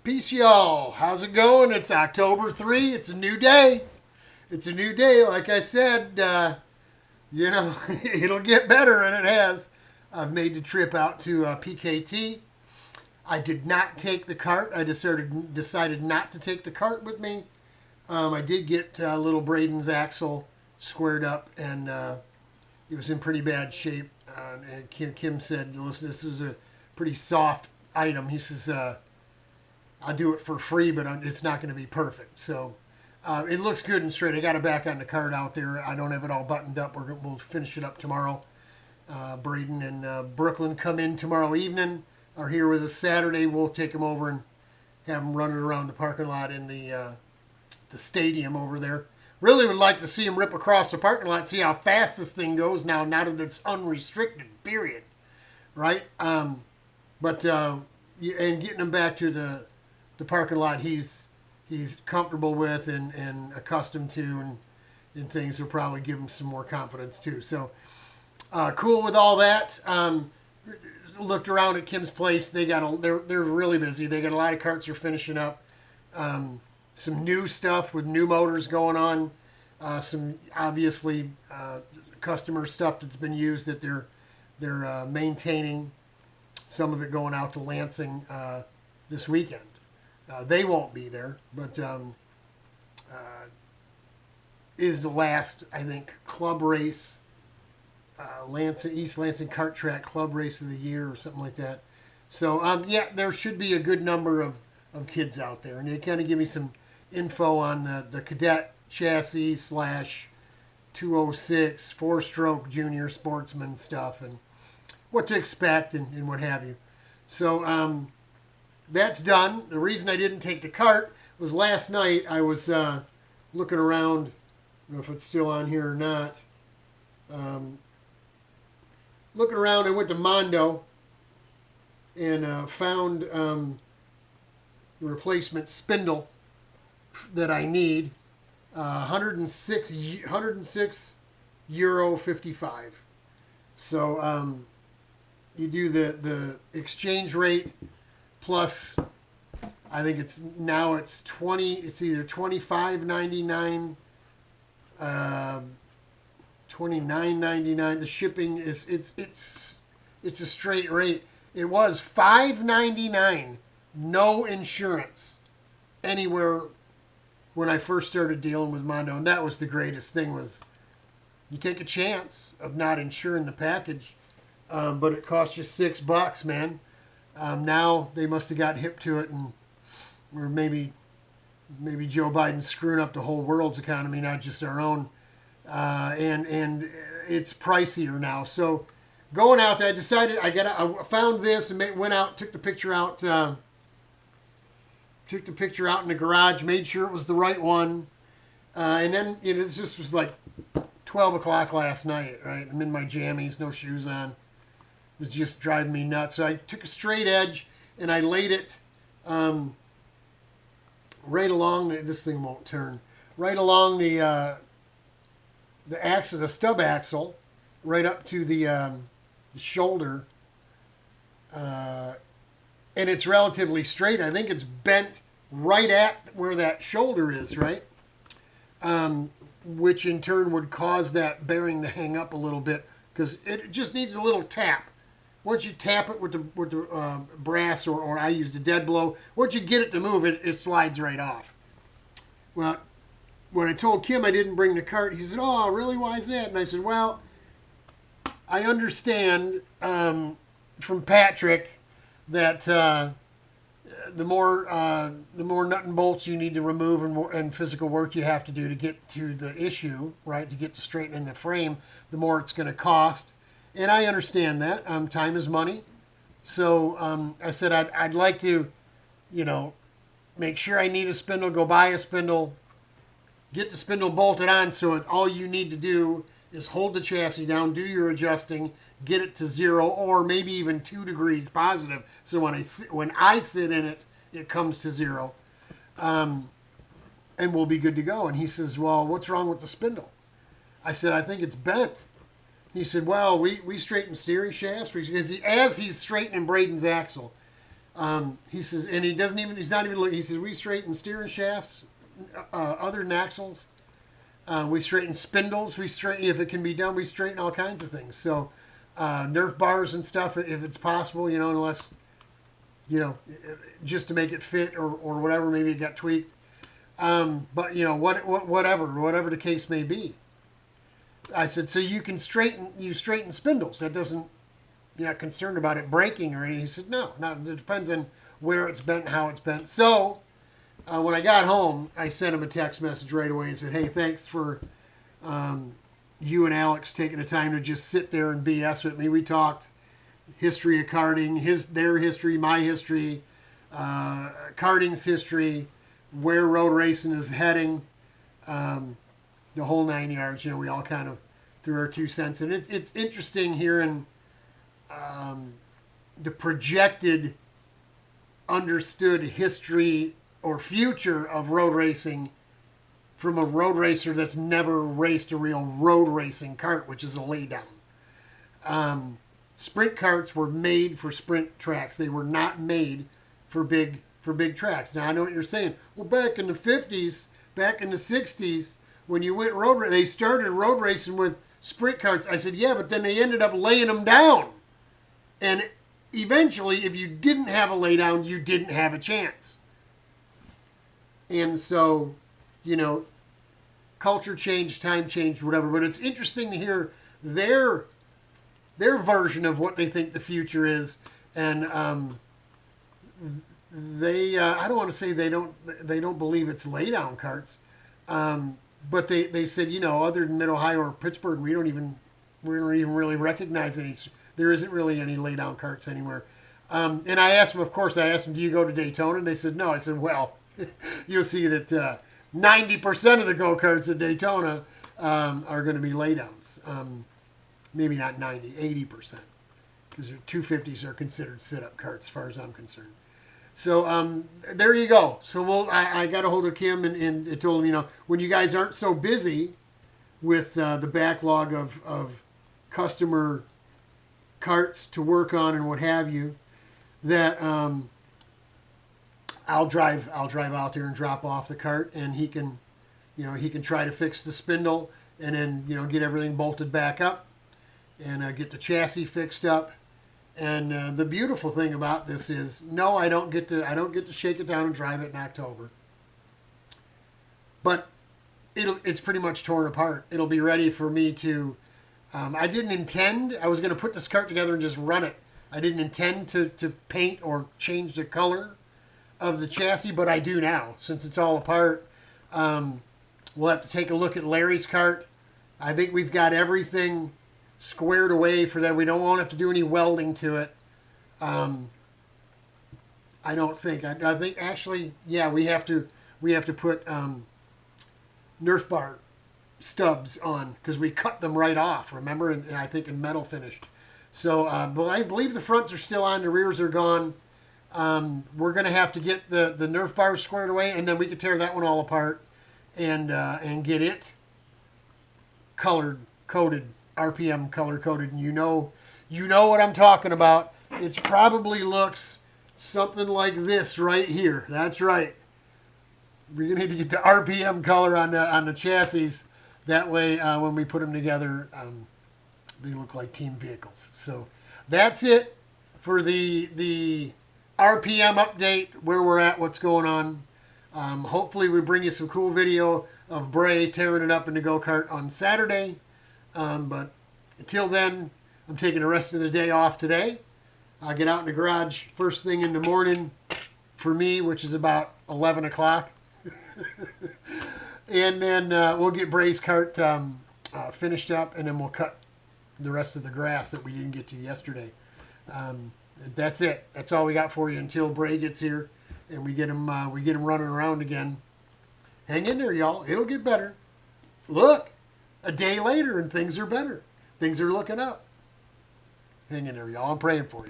Peace, y'all. How's it going? It's October 3. It's a new day. It's a new day. Like I said, it'll get better, and it has. I've made the trip out to PKT. I did not take the cart. I decided not to take the cart with me. I did get little Braden's axle squared up, and it was in pretty bad shape. And Kim said, listen, this is a pretty soft item. He says, I'll do it for free, but it's not going to be perfect. So it looks good and straight. I got it back on the cart out there. I don't have it all buttoned up. We'll finish it up tomorrow. Braden and Brooklyn come in tomorrow evening, are here with us Saturday. We'll take them over and have them running around the parking lot in the stadium over there. Really would like to see them rip across the parking lot, see how fast this thing goes now that it's unrestricted, period. Right? And getting them back to the parking lot he's comfortable with and accustomed to, and things will probably give him some more confidence too. So cool with all that. Looked around at Kim's place. They're really busy. They got a lot of carts they're finishing up. Some new stuff with new motors going on. Some obviously customer stuff that's been used that they're maintaining. Some of it going out to Lansing this weekend. They won't be there, but is the last, I think, club race, East Lansing Kart Track Club Race of the Year or something like that. So, there should be a good number of kids out there. And they kind of give me some info on the cadet chassis / 206 4-stroke junior sportsman stuff and what to expect and what have you. So, that's done. The reason I didn't take the cart was last night I was looking around. I don't know if it's still on here or not. Looking around, I went to Mondo and found the replacement spindle that I need. 106 euro 55. So you do the exchange rate plus, I think it's 20. It's either $25.99, $29.99. The shipping it's a straight rate. It was $5.99, no insurance anywhere when I first started dealing with Mondo, and that was the greatest thing. Was you take a chance of not insuring the package, but it cost you $6, man. Now they must have got hip to it, or maybe Joe Biden's screwing up the whole world's economy, not just our own. And it's pricier now. So going out there, I decided I found this and went out, took the picture out in the garage, made sure it was the right one. And then, this just was like 12 o'clock last night, right? I'm in my jammies, no shoes on. It was just driving me nuts. So I took a straight edge and I laid it right along this thing won't turn. Right along the axle, the stub axle, right up to the shoulder. And it's relatively straight. I think it's bent right at where that shoulder is, right? Which in turn would cause that bearing to hang up a little bit because it just needs a little tap. Once you tap it with the brass, or I used a dead blow, once you get it to move, it slides right off. Well, when I told Kim I didn't bring the cart, he said, "Oh, really? Why is that?" And I said, "Well, I understand from Patrick that the more nut and bolts you need to remove and physical work you have to do to get to the issue, right, to get to straightening the frame, the more it's going to cost." And I understand that. Time is money. So I said I'd like to, make sure I need a spindle, go buy a spindle, get the spindle bolted on so all you need to do is hold the chassis down, do your adjusting, get it to 0 or maybe even 2 degrees positive. So when I sit in it, it comes to 0. And we'll be good to go. And he says, "Well, what's wrong with the spindle?" I said, "I think it's bent." He said, "Well, we straighten steering shafts." As he's straightening Braden's axle, He says, and he's not even looking. He says, we straighten steering shafts, other axles. We straighten spindles. We straighten, if it can be done, we straighten all kinds of things. So, Nerf bars and stuff, if it's possible, you know, unless, you know, just to make it fit or whatever, maybe it got tweaked. But, you know, whatever the case may be. I said, so you straighten spindles. That doesn't, you're not concerned about it breaking or anything. He said, no, it depends on where it's bent and how it's bent. So, when I got home, I sent him a text message right away and said, hey, thanks for you and Alex taking the time to just sit there and BS with me. We talked history of karting, their history, my history, karting's history, where road racing is heading, the whole 9 yards. You know, we all kind of threw our 2 cents. And it's interesting hearing the projected, understood history or future of road racing from a road racer that's never raced a real road racing kart, which is a laydown. Sprint karts were made for sprint tracks. They were not made for big tracks. Now I know what you're saying. Well, back in the 50s, back in the 60s, when you went they started road racing with sprint karts. I said, yeah, but then they ended up laying them down. And eventually, if you didn't have a laydown, you didn't have a chance. And so, you know, culture changed, time changed, whatever. But it's interesting to hear their version of what they think the future is. And they, I don't want to say they don't believe it's laydown karts. But they said, you know, other than Mid-Ohio or Pittsburgh, we don't even really recognize any. There isn't really any laydown karts anywhere. And I asked them, of course, do you go to Daytona? And they said, no. I said, well, you'll see that 90% of the go-karts at Daytona are going to be laydowns. Maybe not 90, 80%. Because 250s are considered sit-up karts as far as I'm concerned. So there you go. So I got a hold of Kim and told him, you know, when you guys aren't so busy with the backlog of customer carts to work on and what have you, that I'll drive out there and drop off the cart, and he can try to fix the spindle, and then, you know, get everything bolted back up, and get the chassis fixed up. And the beautiful thing about this is, no, I don't get to shake it down and drive it in October. But it's pretty much torn apart. It'll be ready for me to. I didn't intend. I was going to put this cart together and just run it. I didn't intend to paint or change the color of the chassis, but I do now since it's all apart. We'll have to take a look at Larry's cart. I think we've got everything squared away for that. We won't have to do any welding to it. I don't think. I think actually, yeah, we have to put Nerf bar stubs on because we cut them right off. Remember, and I think in metal finished. So, but I believe the fronts are still on. The rears are gone. We're going to have to get the Nerf bars squared away, and then we can tear that one all apart and get it coated. RPM color coded, and you know what I'm talking about. It probably looks something like this right here. That's right. We're gonna need to get the RPM color on the chassis. That way, when we put them together, they look like team vehicles. So that's it for the RPM update. Where we're at, what's going on. Hopefully, we bring you some cool video of Bray tearing it up in the go-kart on Saturday. But until then, I'm taking the rest of the day off today. I'll get out in the garage first thing in the morning for me, which is about 11 o'clock. And then we'll get Bray's cart finished up, and then we'll cut the rest of the grass that we didn't get to yesterday. That's it. That's all we got for you until Bray gets here and we get him running around again. Hang in there, y'all. It'll get better. Look. A day later and things are better. Things are looking up. Hang in there, y'all. I'm praying for you.